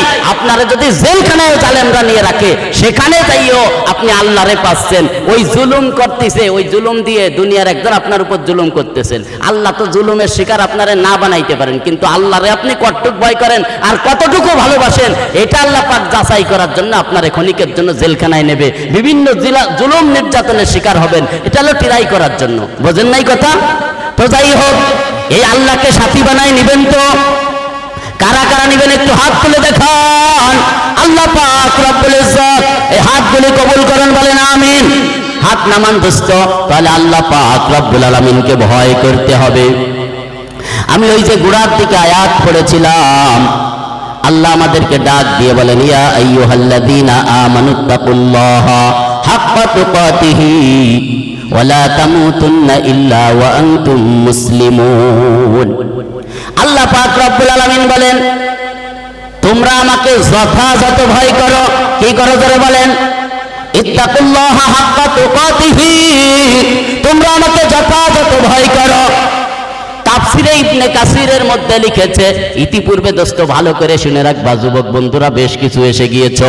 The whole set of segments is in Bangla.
নাই, আপনারা যদি জেলখানায় জালেমরা নিয়ে রাখে সেখানে যাইও আপনি আল্লাহরে পাচ্ছেন। ওই জুলুম করতেছে, ওই জুলুম দিয়ে দুনিয়ার একজন আপনার উপর জুলুম করতেছেন। আল্লাহ তো জুলুমের শিকার আপনারে না বানাইতে পারেন, কিন্তু আল্লাহরে আপনি কতটুকু ভয় করেন আর কতটুকু ভালোবাসেন এটা আল্লাহ পাক যাচাই করার জন্য আপনারে ক্ষণিকের জন্য জেলখানায় নেবে, বিভিন্ন জুলুম নির্যাতনের শিকার হবেন, এটা হলো ট্রাই করার জন্য। বোঝেন নাই কথা? তো যাই হোক, এই আল্লাহকে সাথী বানাই নিবেন তো? কারা কারা নিবেন একটু হাত তুলে দেখান। আল্লাহ পাক রব্বুল ইজ্জত এই হাতগুলি কবুল করেন, বলেন আমিন। হাত নামান দোস্ত, তাহলে আল্লাহ পাক রব্বুল আলামিনকে ভয় করতে হবে। আমি ওই যে গোড়ার দিকে আয়াত পড়েছিলাম, আল্লাহ আমাদেরকে ডাক দিয়ে বলেন ইয়া আইয়ুহাল্লাযীনা আমানুত্তাকুল্লাহা হাক্কা তুকাতিহি ওয়া লা তামুতুন্না ইল্লা ওয়া আনতুম মুসলিমুন। আল্লাহ পাক রব্বুল আলামিন বলেন তোমরা আমাকে যথাযথ ভয় করো। কি করো জোরে বলেন? ইত্তাকুল্লাহা হাক্কা তুকাতিহি, তোমরা আমাকে যথাযথ ভয় করো। তাফসিরে ইবনে কাসিরের মধ্যে লিখেছে, ইতিপূর্বে দোস্ত ভালো করে শুনে রাখবা যুবক বন্ধুরা, বেশ কিছু এসে গিয়েছ,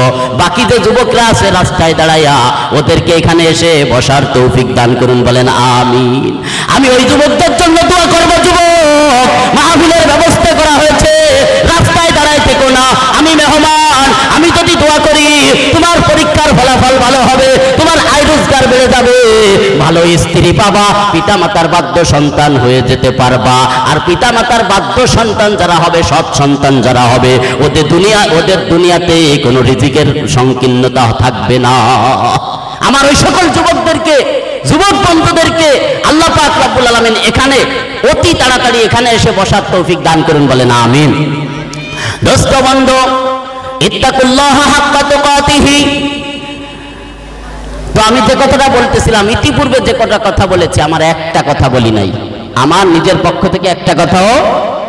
বাকি যে যুবকরা আছে রাস্তায় দাঁড়াইয়া ওদেরকে এখানে এসে বসার তৌফিক দান করুন, বলেন আমিন। আমি ওই যুবকদের জন্য দোয়া করব। যুবক মাহফিলের ব্যবস্থা করা হয়েছে, রাস্তায় দাঁড়াই থেকো না, আমি মেহমান। আমি যদি দোয়া করি তোমার পরীক্ষার ফলাফল ভালো হবে, তোমার আয় রোজগার বেড়ে যাবে, ভালো স্ত্রী পাবা, পিতা মাতার বাধ্য সন্তান হয়ে যেতে পারবা। আর পিতা মাতার বাধ্য সন্তান যারা হবে, সৎ সন্তান যারা হবে, ওদের দুনিয়াতে কোনো রিজিকের সংকীর্ণতা থাকবে না। আমার ওই সকল যুবকদেরকে, যুবক বন্ধুদেরকে আল্লাহ পাক রব্বুল আলামিন এখানে অতি তাড়াতাড়ি এখানে এসে বসার তৌফিক দান করুন, বলেন আমিন। দোস্ত বন্ধু, ইত্তাকুল্লাহা হাক্কা তুকাতিহি। তো আমি যে কথাটা বলতেছিলাম, ইতিপূর্বে যে কটা কথা বলেছি, আমার একটা কথা বলি নাই, আমার নিজের পক্ষ থেকে একটা কথাও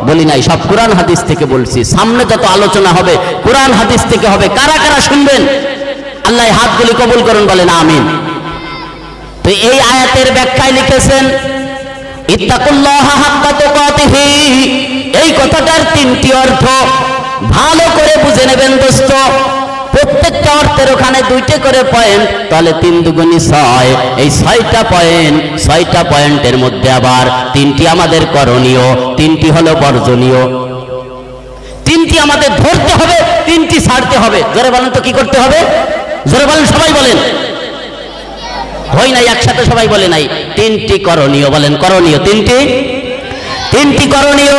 বলি নাই, সব কোরআন হাদিস থেকে বলছি। সামনে যত আলোচনা হবে কোরআন হাদিস থেকে হবে। কারা কারা শুনবেন? আল্লাহ হাতগুলি কবুল করুন, বলেন আমিন। তো এই আয়াতের ব্যাখ্যায় লিখেছেন ইত্তাকুল্লাহা হাক্কা তুকাতিহি, এই কথাটার তিনটি অর্থ ভালো করে বুঝে নেবেন দোস্ত। প্রত্যেকটা অর্থের ওখানে দুইটা করে পয়েন্ট, তাহলে 3 দুগুণী 6। এই 6টা পয়েন্টের মধ্যে আবার 3টি আমাদের করণীয়, 3টি হলো বর্জনীয়। 3টি আমাদের ধরতে হবে, 3টি ছাড়তে হবে। জোরে বলেন তো কি করতে হবে? জোরে বলেন, সবাই বলেন। হয় নাই একসাথে সবাই বলে নাই। 3টি করণীয়, বলেন করণীয়। 3টি করণীয়,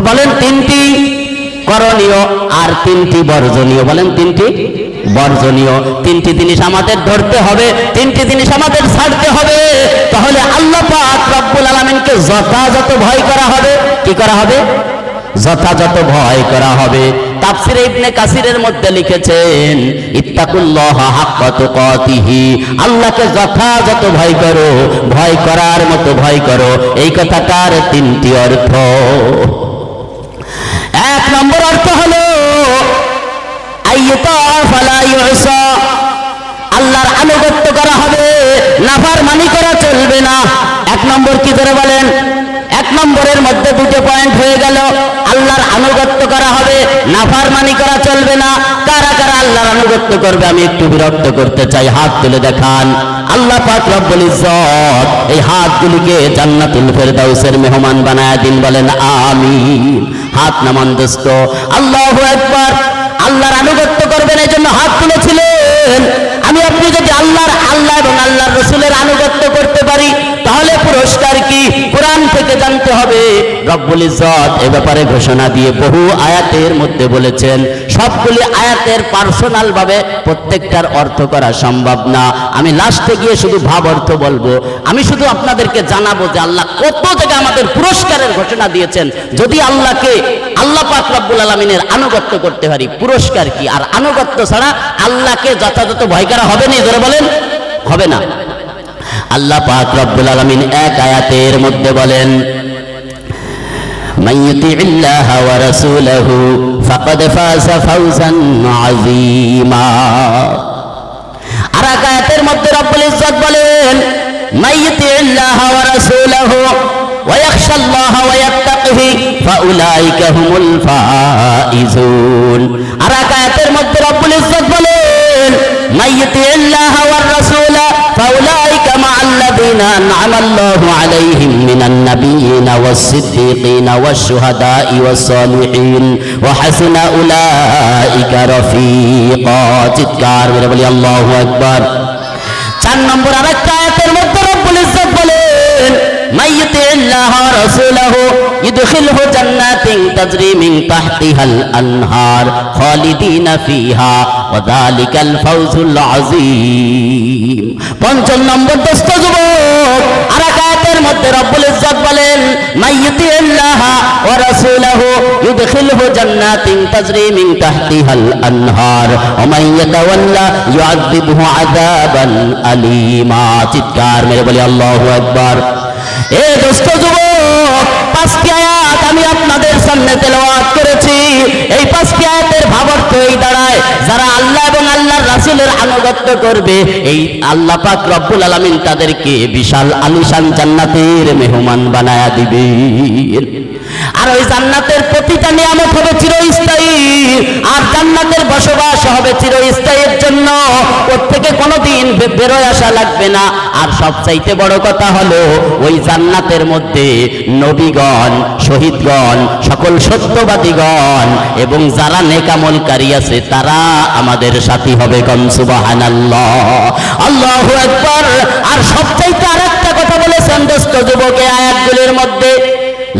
বলেন 3টি করণীয়, আর 3টি বর্জনীয়, বলেন 3টি বর্জনীয়। 3টি জিনিস আমাদের ধরতে হবে, 3টি জিনিস আমাদের ছাড়তে হবে। তাহলে আল্লাহ পাক রব্বুল আলামিনকে যথাযথ ভয় করা হবে। কি করা হবে? যথাযথ ভয় করা হবে। তাফসিরে ইবনে কাসিরের মধ্যে লিখেছেন ইত্তাকুল্লাহা হাক্কা তুকাতিহি, আল্লাহকে যথাযথ ভয় করো, ভয় করার মতো ভয় করো। এই কথাটার 3টি অর্থ। 1 নম্বর অর্থ হলো আইয়ুতা ফালা ইউসা, আল্লাহর আনুগত্য করা হবে, নাফরমানি করা চলবে না। 1 নম্বর কি করে বলেন? 1 নম্বরের মধ্যে 2টো পয়েন্ট হয়ে গেল। আল্লাহর আনুগত্য করা হবে, নাফরমানি করা চলবে না। কারা কারা আল্লাহর আনুগত্য করবে আমি একটু বিরক্ত করতে চাই, হাত তুলে দেখান। আল্লাহ পাক রব্বুল ইজ্জত এই হাতগুলিকে জান্নাতুল ফেরদাউসের মেহমান বানায় দিন, বলেন আমিন। হাত নামান দোস্ত, আল্লাহু আকবার। আল্লাহর আনুগত্য করবেন এই জন্য হাত তুলেছিলেন। আমি আপনি যদি আল্লাহ এবং আল্লাহর রাসূলের আনুগত্য করতে পারি তাহলে পুরস্কার কি? কোরআন থেকে জানতে হবে। রব্বুল ইজ্জত এ ব্যাপারে ঘোষণা দিয়ে বহু আয়াতের মধ্যে বলেছেন। সবগুলি আয়াতের পার্সোনাল ভাবে প্রত্যেকটার অর্থ করা সম্ভব না। আমি লাস্টে গিয়ে শুধু ভাব অর্থ বলবো। আমি শুধু আপনাদেরকে জানাবো যে আল্লাহ কত জায়গায় আমাদের পুরস্কারের ঘোষণা দিয়েছেন। যদি আল্লাহকে, আল্লাহ পাক রব্বুল আলামিনের আনুগত্য করতে পারি পুরস্কার কি? আর আনুগত্য ছাড়া আল্লাহকে যথাযথ ভয় করা হবে না, জোরে বলেন, হবে না। আল্লাহ পাক রব্বুল আলামিন এক আয়াতের মধ্যে বলেন মান ইউতিইল্লাহা ওয়া রাসূলাহু ফাকাদ ফাযা ফাওজান আযীমা। আর এক আয়াতের মধ্যে রব্বুল ইজ্জত বলেন মান ইউতিইল্লাহা ওয়া রাসূলাহু ওয়া ইয়াখশাল্লাহা ওয়া ইয়াত্তাকিহি ফাউলাইকা হুমুল ফাইজুন। আর এক আয়াতের মধ্যে রব্বুল ইজ্জত বলেন মাইয়ুতিল্লাহ ওয়ার রাসূলা ফাউলাইকা মাআল্লাযিনা আন'আমাল্লাহু আলাইহিম মিনান নাবিয়্যিনা ওয়াস-সিদ্দীকিনা ওয়াশ-শুহাদা'i ওয়াস-সালিহিন ওয়া হাসুনা উলাইকা রফিকা। চিৎকার করে বলি আল্লাহু আকবার। 4 নম্বর আরেকটা আয়াতের মধ্যে রব্বুল ইজ্জত বলেন মাইয়ুতিল্লাহ ওয়া রাসূলাহু ইদখিলহু জান্নাতিন তাজরি মিন তাহতিহাল আনহার খালিদিনা ফিহা ওয়া যালিকাল ফাওজুল আযীম। 5 নম্বর দোস্ত যুবক আরেক আয়াতের মধ্যে রব্বুল ইজ্জত বলেন মাইয়ুতিল্লাহ ওয়া রাসূলাহু ইদখিলহু জান্নাতিন তাজরি মিন তাহতিহাল আনহার ওয়া মান ইয়াতাওয়াল্লা ইউআযিবহু আযাবান আলীমা। চিৎকার মেরে বলি আল্লাহু আকবার। এ দোস্ত যুবক 5টি আয়াত আমি আপনাদের সামনে তেলাওয়াত করেছি। এই 5টি আয়াতের ভাবার্থ এই দাঁড়ায় যারা আল্লাহ এবং আল্লাহর রাসূলের আনুগত্য করবে এই আল্লাহ পাক রব্বুল আলামিন তাদেরকে বিশাল আলিশান জান্নাতের মেহমান বানায়া দিবেন। আর ওই জান্নাতের প্রতিটা নিয়ামত হবে চিরস্থায়ী, আর জান্নাতের বসবাস হবে চিরস্থায়ীর জন্য ওর থেকে কোনোদিন বেরোয় আসা লাগবে না। আর সবচাইতে বড় কথা হলো ওই জান্নাতের মধ্যে নবীগণ, শহীদগণ, সকল সত্যবাদীগণ এবং যারা নেক আমলকারী আছে তারা আমাদের সাথী হবে। কোন সুবহানাল্লাহ, আল্লাহু আকবার। আর সবচাইতে আরেকটা কথা বলেছেন দোস্ত যুবক এই আয়াতগুলির মধ্যে,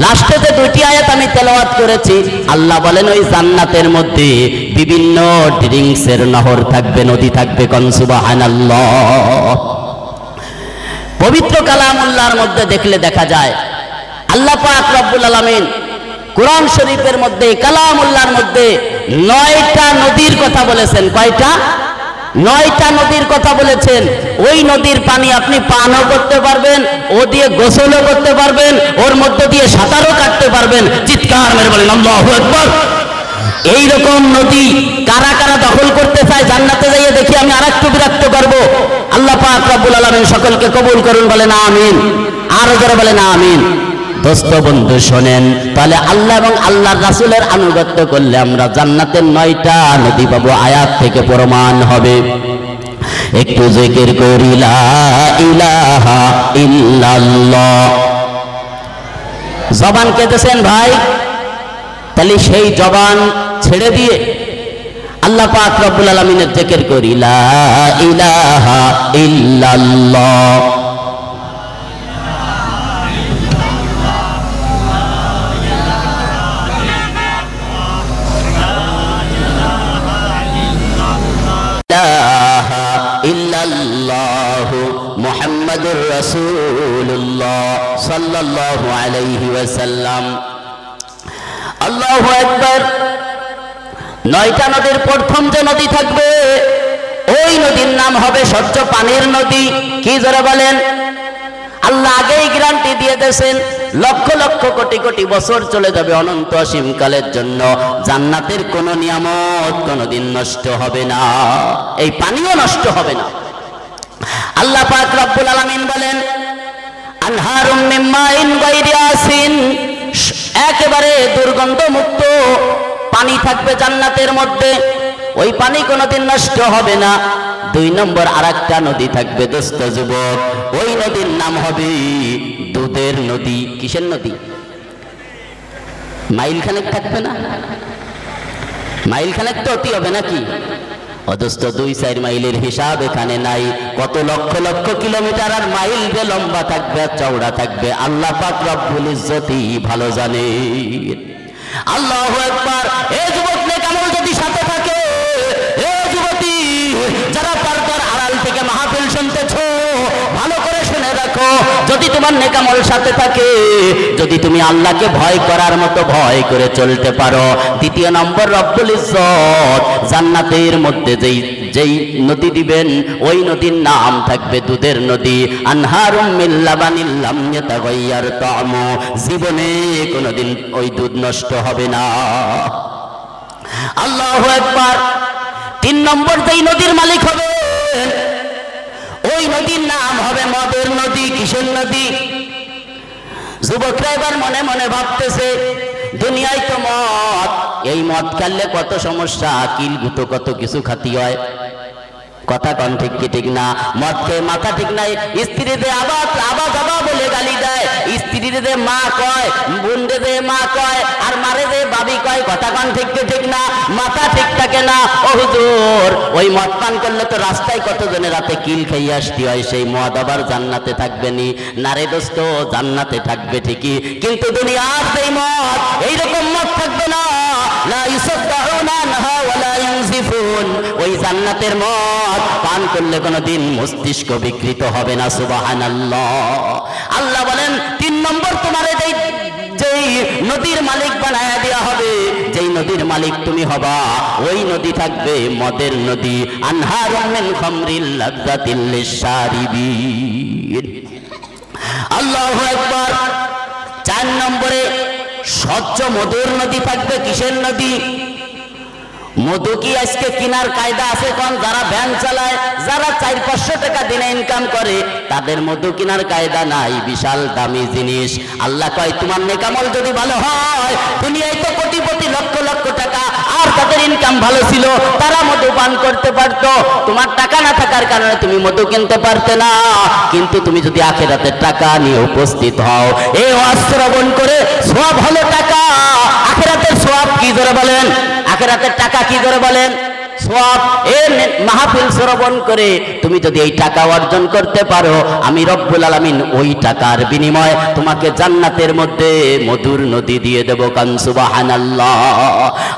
লাস্টে যে 2টি আয়াত আমি তেলাওয়াত করেছি, আল্লাহ বলেন ওই জান্নাতের মধ্যে বিভিন্ন ড্রিঙ্কসের নহর থাকবে, নদী থাকবে। কোন সুবহানাল্লাহ। পবিত্র কালামুল্লাহর মধ্যে দেখলে দেখা যায় আল্লাহ পাক রব্বুল আলামিন কোরআন শরীফের মধ্যে কালামুল্লাহর মধ্যে 9টা নদীর কথা বলেছেন। কয়টা? 9টা নদীর কথা বলেছেন। ওই নদীর পানি আপনি পানও করতে পারবেন, ও দিয়ে গোসলও করতে পারবেন, ওর মধ্যে দিয়ে সাঁতারও কাটতে পারবেন। চিৎকার মেরে বলেন আল্লাহু আকবার। এইরকম নদী কারা কারা দখল করতে চায় জান্নাতে যাইয়ে দেখি আমি আরেকটু বিরক্ত করব। আল্লাহ পাক রব্বুল আলামিন সকলকে কবুল করুন, বলেন আমিন। আরো জোরে বলেন আমিন। দোস্ত বন্ধু শোনেন, তাহলে আল্লাহ এবং আল্লাহর রাসূলের আনুগত্য করলে আমরা জান্নাতের 9টা নদী পাবো। আয়াত থেকে প্রমাণ হবে। একটু জিকির করি লা ইলাহা ইল্লাল্লাহ। জবান কেটেছেন ভাই, তাহলে সেই জবান ছেড়ে দিয়ে আল্লাহ পাক রব্বুল আলামিনের জিকির করি লা ইলাহা ইল্লাল্লাহ। মুহাম্মাদুর রাসূলুল্লাহ সাল্লাল্লাহু আলাইহি ওয়াসাল্লাম। আল্লাহু আকবার। 9টা নদীর প্রথম যে নদী থাকবে ওই নদীর নাম হবে স্বচ্ছ পানির নদী। কি জোরে বলেন? আল্লাহ আগেই গ্যারান্টি দিয়ে দিয়েছেন লক্ষ লক্ষ কোটি কোটি বছর চলে যাবে অনন্ত অসীম কালের জন্য জান্নাতের কোনো নিয়ামত কোনোদিন নষ্ট হবে না, এই পানিও নষ্ট হবে না। আল্লাহ পাক রব্বুল আলামিন বলেন আনহারুম মিন মাইন গায়রি আসিন, একেবারে দুর্গন্ধ মুক্ত পানি থাকবে জান্নাতের মধ্যে, ওই পানি কোনোদিন নষ্ট হবে না। 2 নম্বর আরেকটা নদী থাকবে দোস্ত যুবক, ওই নদীর নাম হবে দুধের নদী। কিসের নদী? মাইল খানেক থাকবে না? মাইল খানেক তো অতি হবে নাকি? অদস্ত 2-4 মাইলের হিসাব এখানে নাই, কত লক্ষ লক্ষ কিলোমিটার আর মাইল যে লম্বা থাকবে আর চওড়া থাকবে আল্লাহ পাক রব্বুল ইজ্জতি ভালো জানে। আল্লাহু আকবার। এই যুবক নেক আমল যদি সাথে থাকে, এই যুবতী যারা পর্দার আড়াল থেকে মাহফিল শুনতেছো ভালো করে শুনে রাখো, যদি তোমার নেক আমল সাথে থাকে, যদি তুমি আল্লাহকে ভয় করার মতো ভয় করে চলতে পারো, 2 নম্বর রব্বুল ইজ্জত জান্নাতের মধ্যে যেই নদী দিবেন ওই নদীর নাম থাকবে দুধের নদী। আনহারুম মিন লাবানিল লাম ইয়াতাগায়্যার তা'মু, জীবনে কোনোদিন ওই দুধ নষ্ট হবে না। আল্লাহু আকবার। 3 নম্বর যেই নদীর মালিক হবে ওই নদীর নাম হবে মদের নদী। কিসের নদী? যুবকরা এবার মনে মনে ভাবতেছে দুনিয়ায় তো মদ, এই মদ খেললে কত সমস্যা, কিলগুতো কত কিছু খাতি হয়। কথা কন ঠিক কি ঠিক না? মদ খেয়ে মাথা ঠিক নাই, স্ত্রীদের আবাদ আবাদ আবা বলে গালি দেয়, স্ত্রীদের মা কয়, বোনদের মা কয়, আর মারে যে বাবি কয়। কথা কন ঠিক কি ঠিক না? মাথা ঠিক থাকে না। ও হুজুর, ওই মদ পান করলে তো রাস্তায় কতজনের রাতে কিল খাইয়ে আসতে হয়, সেই মদ আবার জান্নাতে থাকবে নি? নারে দোস্ত, জান্নাতে থাকবে ঠিকই, কিন্তু দুনিয়ার সেই মদ এইরকম মদ থাকবে না। লা ইউসাদ্দাউনা আনহা ওয়ালা ইউনজিফুন, ওই জান্নাতের মদ পান করলে কোনোদিন মস্তিষ্ক বিকৃত হবে না। সুবহানাল্লাহ। আল্লাহ বলেন 3 নম্বর, তোমার যেই নদীর মালিক বানায়া দেয়া হবে, যেই নদীর মালিক তুমি হবা, ওই নদী থাকবে মদের নদী। আনহারুম মিন খামরিল লাযযাতিল লিশারিবিন। আল্লাহু আকবার। 4 নম্বরে স্বচ্ছ মধুর নদী থাকবে। কিসের নদী? মধু কি আজকে কেনার কায়দা আছে কোন? যারা ভ্যান চালায়, যারা 400-500 টাকা দিনে ইনকাম করে, তাদের মধু কেনার কায়দা নাই। বিশাল দামি জিনিস। আল্লাহ কয়, তোমার নেকামল যদি ভালো হয়, দুনিয়ায় তো কোটিপতি লক্ষ লক্ষ টাকা, আর তাদের ইনকাম ভালো ছিল, তারা মধু পান করতে পারতো। তোমার টাকা না থাকার কারণে তুমি মধু কিনতে পারতে না। কিন্তু তুমি যদি আখিরাতের টাকা নিয়ে উপস্থিত হও, এই ওয়াজ শ্রবণ করে সওয়াব হলো টাকা। আখিরাতের সওয়াব কি জোরে বলেন? আখিরাতের টাকা কি করে বলেন? সওয়াব। এই মাহফিল শ্রবণ করে তুমি যদি এই টাকা অর্জন করতে পারো, আমি রব্বুল আলামিন ওই টাকার বিনিময়ে তোমাকে জান্নাতের মধ্যে মধুর নদী দিয়ে দেব। কান সুবহানাল্লাহ।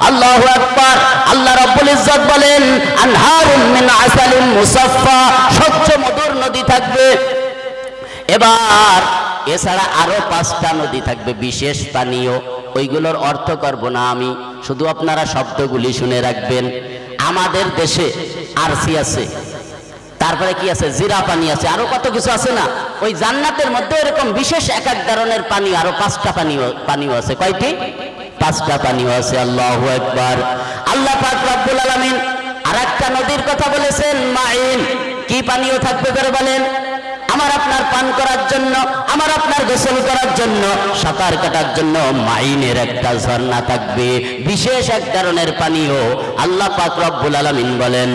আল্লাহু আকবার। আল্লাহ রব্বুল ইজ্জত বলেন, আনহারুম মিন আসালিন মুসাফফা, স্বচ্ছ মধুর নদী থাকবে। এবার এছাড়া আরো 5টা নদী থাকবে, বিশেষ পানীয়। ওইগুলোর অর্থ করব না আমি, শুধু আপনারা শব্দগুলি শুনে রাখবেন। আমাদের দেশে আরসি আছে, তারপরে কি আছে, জিরা পানি আছে, আরো কত কিছু আছে না? ওই জান্নাতের মধ্যে এরকম বিশেষ এক এক ধরনের পানি, আরো 5টা পানিও আছে। কয়টি? 5টা পানিও আছে। আল্লাহু আকবার। আল্লাহ পাক রব্বুল আলামিন আরেকটা নদীর কথা বলেছেন, মাইন। কি পানিও থাকবে করে বলেন? আমার আপনার পান করার জন্য, আমার আপনার গোসল করার জন্য, সাঁতার কাটার জন্য মাইনের একটা ঝর্ণা থাকবে, বিশেষ এক ধরনের পানীয়। আল্লাহ পাক রব্বুল আলামিন বলেন,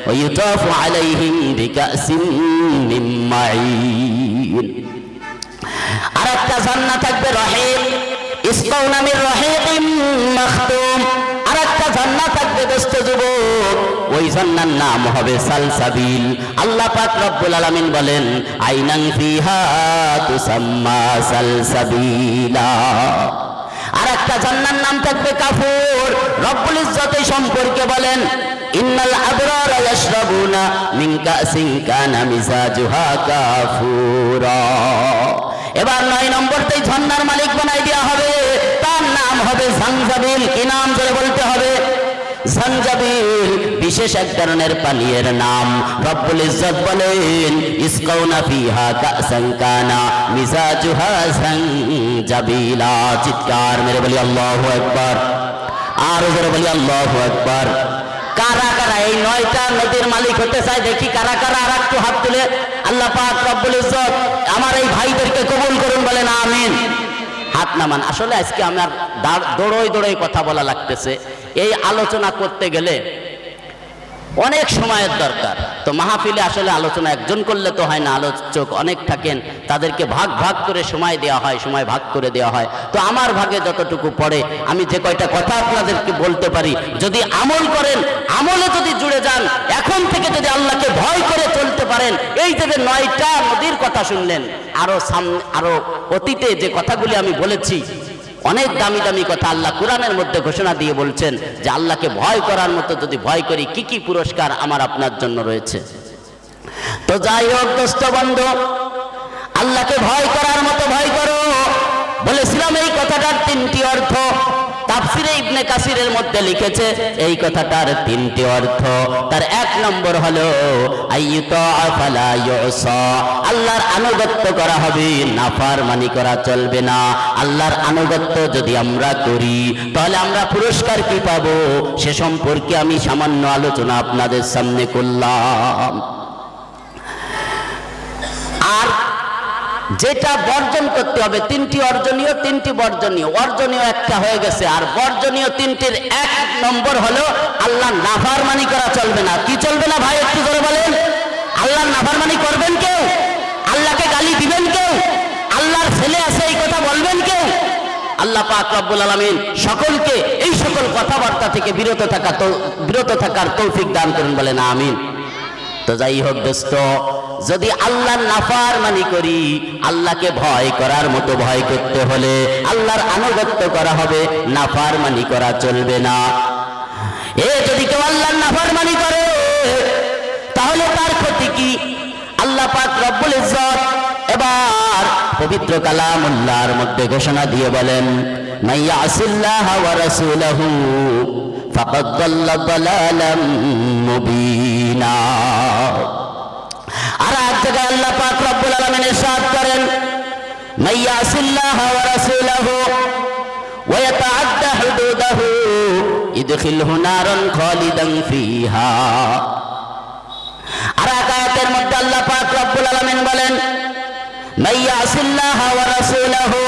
ওয়ায়ুতাফু আলাইহিম বিকাসিম মিন মাইন। আরেকটা ঝর্ণা থাকবে রহিম, ইসকাউনা মির রহিম মাখতুম। আরেকটা ঝর্ণা থাকবে দোস্ত যুবক, ওই ঝর্ণার নাম হবে সালসাবিল। আল্লাহ পাক রব্বুল আলামিন বলেন, আইনান ফিহা তুসাম্মা সালসাবিলা। আরেকটা ঝর্ণার নাম থাকবে কাফুর। রব্বুল ইজ্জত এই সম্পর্কে বলেন, ইন্নাল আবরারা ইয়াশরাবুনা মিন কাসিন কানা মিজাজুহা কাফুরা। এবার 9 নম্বরতেই ঝর্ণার মালিক বানাই দেওয়া হবে, তার নাম হবে জানজাবিল। কি নাম ধরে বলতে হবে? জানজাবিল। বিশেষ এক ধরনের পানীয়ের নাম। রব্বুল ইজ্জত বলেন, ইসকাউনা ফিহা কাসান কানা মিজাজুহা জানজাবিলা। চিৎকার মেরে বলি আল্লাহু আকবার। আর জোরে বলি আল্লাহু আকবার। কারা কারা এই 9টা নদীর মালিক হতে চায়? দেখি কারা কারা। আর একটু হাত তুলে আল্লাহ পাক রব্বুল ইজ্জত আমার এই ভাইদেরকে কবুল করুন, বলেন আমিন। হাত নামান। আসলে আজকে আমার দৌড়ই কথা বলা লাগতেছে। এই আলোচনা করতে গেলে অনেক সময়ের দরকার। তো মাহফিলে আসলে আলোচনা একজন করলে তো হয় না, আলোচক অনেক থাকেন, তাদেরকে ভাগ ভাগ করে সময় দেওয়া হয়, সময় ভাগ করে দেওয়া হয়। তো আমার ভাগে যতটুকু পড়ে আমি যে কয়টা কথা আপনাদেরকে বলতে পারি, যদি আমল করেন, আমলে যদি জুড়ে যান, এখন থেকে যদি আল্লাহকে ভয় করে চলতে পারেন, এই যে 9টা নদীর কথা শুনলেন, আরো অতীতে যে কথাগুলি আমি বলেছি, অনেক দামি দামি কথা আল্লাহ কোরআনের মধ্যে ঘোষণা দিয়ে বলছেন যে আল্লাহকে ভয় করার মতো যদি ভয় করি, কি কি পুরস্কার আমার আপনার জন্য রয়েছে। তো যাই হোক দোস্ত বন্ধু, আল্লাহকে ভয় করার মতো ভয় করো। বলেছিলাম এই কথাটার 3টি অর্থ। তাফসিরে ইবনে কাসিরের মধ্যে লিখেছে এই কথাটার 3টি অর্থ। তার 1 নম্বর হলো আইয়ুতা ফালা ইউসা, আল্লাহর আনুগত্য করা হবে, নাফরমানি করা চলবে না। আল্লাহর আনুগত্য যদি আমরা করি তাহলে আমরা পুরস্কার কি পাবো সে সম্পর্কে আমি সামান্য আলোচনা আপনাদের সামনে করলাম। আর যেটা বর্জন করতে হবে, তিনটি অর্জনীয়, তিনটি বর্জনীয়। অর্জনীয় একটা হয়ে গেছে, আর বর্জনীয় তিনটির এক নম্বর হলো আল্লাহ নাফরমানি করা চলবে না। কি চলবে না ভাই, একটু করে বলেন। আল্লাহর নাফরমানি করবেন কেউ? আল্লাহকে গালি দিবেন কেউ? আল্লাহর ছেলে আছে এই কথা বলবেন কেউ? আল্লাহ পাক রব্বুল আলামিন সকলকে এই সকল কথাবার্তা থেকে বিরত থাকার তৌফিক দান করুন, বলেন আমিন। তো যাই হোক দোস্ত, যদি আল্লাহর নাফরমানি করি, আল্লাহকে ভয় করার মতো ভয় করতে হলে আল্লাহর আনুগত্য করা হবে, নাফরমানি করা চলবে না। যদি কেউ আল্লাহর নাফরমানি করে তাহলে তার ক্ষতি কি? আল্লাহ পাক রব্বুল ইজ্জত এবার পবিত্র কালামুল্লাহর মধ্যে ঘোষণা দিয়ে বলেন, মাইয়াসিল্লাহ ওয়া রাসূলহু ফাকাদ দাল্লা দালালাম মুবিনা। আর এক জায়গায় আল্লাহ পাক রব্বুল আলামিন ইরশাদ করেন, মাইয়াসিল্লাহ ওয়া রাসূলহু ওয়া ইয়াতাআদ্দা হুদুদাহু ইদখিলহু নারান খালিদান ফিহা। আর এক আয়াতের মধ্যে আল্লাহ পাক রব্বুল আলামিন বলেন, মাইয়াসিল্লাহ ওয়া রাসূলহু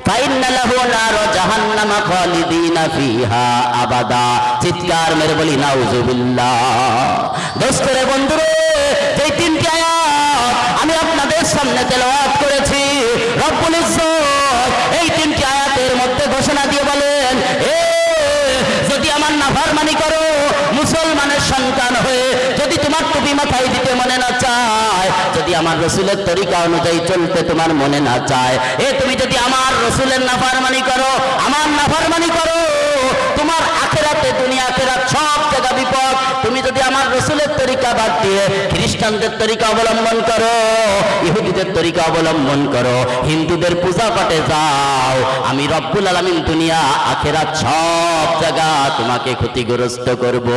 ফাইন্না লাহু নার জাহান্নাম খালিদিনা ফিহা আবাদা। চিৎকার মেরে বলি নাউযুবিল্লাহ। দোস্তরে বন্ধুরে, যে তিনটি আয়াত আমি আপনাদের সামনে তেলাওয়াত করেছি, রব্বুল ইজ্জত এই তিনটি আয়াতের মধ্যে ঘোষণা দিয়ে বলেন, যদি আমার নাফরমানি করো, মুসলমানের সন্তান হয়ে যদি তোমার টুপি মাথায় দিতে মনে না চায়, যদি আমার রসুলের তরিকা অনুযায়ী চলতে তোমার মনে না চায়, তুমি যদি আমার রসুলের নাফরমানি করো, আমার নাফরমানি করো, তোমার আখিরাতে দুনিয়া আখিরাত সব জায়গা বিপদ। তুমি যদি আমার রসুলের তরিকা বাদ দিয়ে খ্রিস্টানদের তরিকা অবলম্বন করো, ইহুদিদের তরিকা অবলম্বন করো, হিন্দুদের পূজা পাঠে যাও, আমি রব্বুল আলামিন দুনিয়া আখিরাত সব জায়গা তোমাকে ক্ষতিগ্রস্ত করব।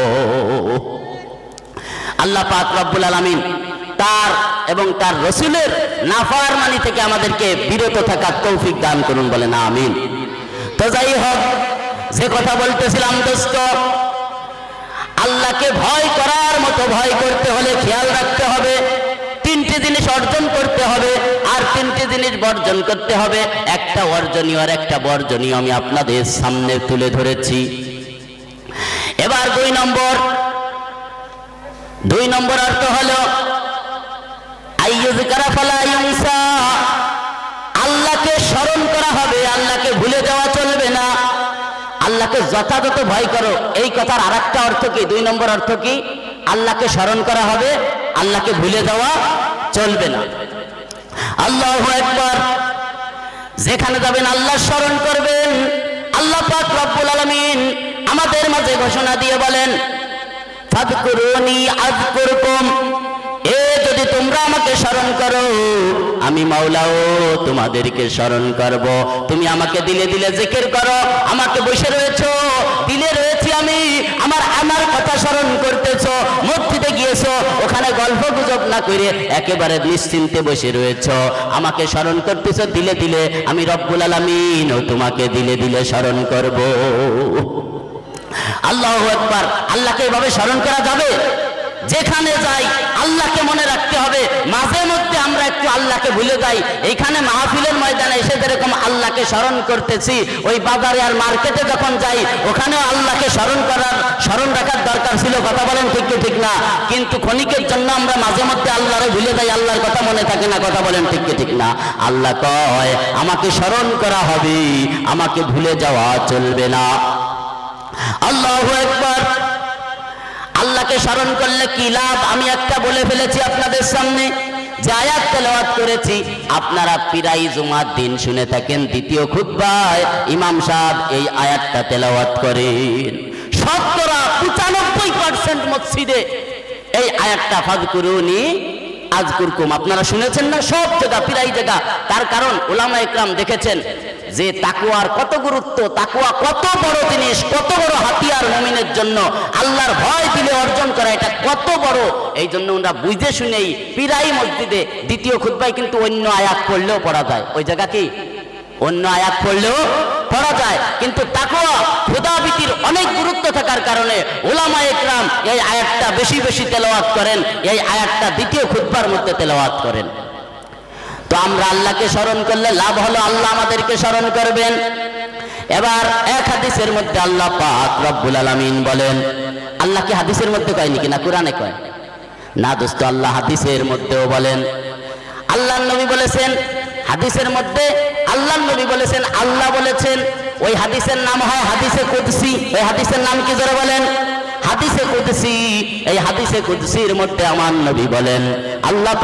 আল্লাহ পাক রব্বুল আলামিন তার এবং তার রসুলের নাফরমানি থেকে আমাদেরকে বিরত থাকার তৌফিক দান করুন, বলেন আমিন। তো যাই হোক, যে কথা বলতেছিলাম দোস্ত, আল্লাহকে ভয় করার মতো ভয় করতে হলে খেয়াল রাখতে হবে, তিনটি জিনিস অর্জন করতে হবে আর তিনটি জিনিস বর্জন করতে হবে। একটা অর্জনীয় আর একটা বর্জনীয় আমি আপনাদের সামনে তুলে ধরেছি। এবার দুই নম্বর অর্থ হলো আইয়ুযকারা ফালা ইউনসা। আল্লাহকে স্মরণ করা হবে, আল্লাহকে ভুলে যাওয়া চলবে না। আল্লাহকে যথাযথ ভয় করো, এই কথার আরেকটা অর্থ কি? দুই নম্বর অর্থ কি? আল্লাহকে স্মরণ করা হবে, আল্লাহকে ভুলে যাওয়া চলবে না। আল্লাহু আকবার। যেখানে যাবেন আল্লাহ স্মরণ করবেন। আল্লাহ পাক রব্বুল আলামিন আমাদের মাঝে ঘোষণা দিয়ে বলেন, ফাযকুরুনি আযকুরকুম। যদি তোমরা আমাকে স্মরণ করো, আমি মাওলাও তোমাদেরকে স্মরণ করব। তুমি আমাকে দিলে দিলে জিকির করো, আমাকে বসে রয়েছো, দিলে রয়েছি আমি, আমার কথা স্মরণ করতেছো, মসজিদে গিয়েছো, ওখানে গল্প গুজব না করে একেবারে নিশ্চিন্তে বসে রয়েছো, আমাকে স্মরণ করতেছো দিলে দিলে, আমি রব্বুল আলামিন ও তোমাকে দিলে দিলে স্মরণ করব। আল্লাহু আকবার। আল্লাহকে এভাবে স্মরণ করা যাবে? যেখানে যাই আল্লাহকে মনে রাখতে হবে। মাঝে মধ্যে আমরা একটু আল্লাহকে ভুলে যাই। এইখানে মাহফিলের ময়দানে এসে যেরকম আল্লাহকে স্মরণ করতেছি, ওই বাজারে আর মার্কেটে যখন যাই ওখানেও আল্লাহকে স্মরণ রাখার দরকার ছিল। কথা বলেন ঠিক কি ঠিক না? কিন্তু ক্ষণিকের জন্য আমরা মাঝে মধ্যে আল্লাহরে ভুলে যাই, আল্লাহর কথা মনে থাকে না। কথা বলেন ঠিক কি ঠিক না? আল্লাহ কয় আমাকে স্মরণ করা হবে, আমাকে ভুলে যাওয়া চলবে না। আল্লাহু আকবার। আল্লাহকে স্মরণ করলে কি লাভ আমি একটা বলে ফেলেছি আপনাদের সামনে। যে আয়াত তেলাওয়াত করেছি আপনারা প্রায় জুমার দিন শুনে থাকেন, দ্বিতীয় খুতবায় ইমাম সাহেব এই আয়াতটা তেলাওয়াত করেন। 95% মসজিদে এই আয়াতটা ফাযকুরুনি আযকুরকুম আপনারা শুনেছেন না? সব জায়গা, প্রায় জায়গা। তার কারণ উলামা ইকরাম দেখেছেন যে তাকওয়ার কত গুরুত্ব, তাকওয়া কত বড় জিনিস, কত বড় হাতিয়ার মুমিনের জন্য। আল্লাহর ভয় দিলে অর্জন করা এটা কত বড়। এই জন্য ওরা বুঝে শুনেই প্রায় মসজিদে দ্বিতীয় খুতবায় কিন্তু অন্য আয়াত পড়লেও পড়া যায়। ওই জায়গা কি অন্য আয়াত পড়লেও পড়া যায়, কিন্তু তাকওয়া খোদাভীতির অনেক গুরুত্ব থাকার কারণে উলামা ইকরাম এই আয়াতটা বেশি বেশি তেলাওয়াত করেন, এই আয়াতটা দ্বিতীয় খুতবার মধ্যে তেলাওয়াত করেন। তো তো আমরা আল্লাহকে স্মরণ করলে লাভ হলো আল্লাহ আমাদেরকে স্মরণ করবেন। এবার এক হাদিসের মধ্যে আল্লাহ পাক রব্বুল আলামিন বলেন, আল্লাহ কি হাদিসের মধ্যে কয়নি কিনা কোরআনে কয়? না দোস্ত, আল্লাহ হাদিসের মধ্যেও বলেন। আল্লাহর নবী বলেছেন হাদিসের মধ্যে, আল্লাহর নবী বলেছেন, আল্লাহ বলেছেন। ওই হাদিসের নাম হয় হাদিসে কুদসি। ওই হাদিসের নাম কি জোরে বলেন? হাদিসে কুদসি। এই হাদিসে কুদসির মধ্যে আমার নবী বলেন, আল্লাহ